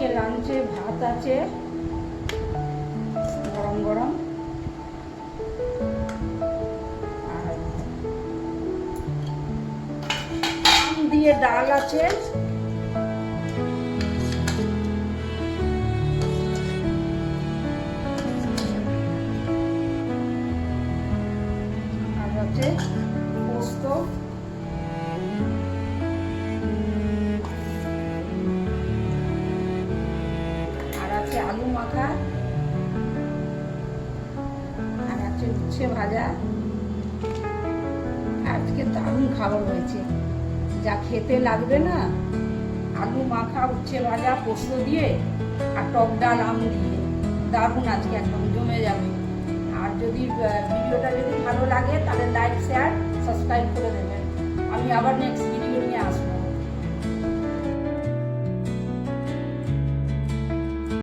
আজকে লাঞ্চে ভাত আছে গরম গরম, আর আম দিয়ে ডাল আছে, আর আছে পোস্ত, আর আছে আলু মাখা, আর আছে উচ্ছে ভাজা। আজকে দারুণ খাবার হয়েছে, যা খেতে লাগবে না, আলু মাখা, উচ্ছে ভাজা, পোস্ত দিয়ে আর টক ডাল আম দিয়ে, দারুণ আজকে একদম জমে যাবে। আর যদি ভিডিওটা যদি ভালো লাগে তাহলে লাইক শেয়ার সাবস্ক্রাইব করে দেবেন। আমি আবার নেক্সট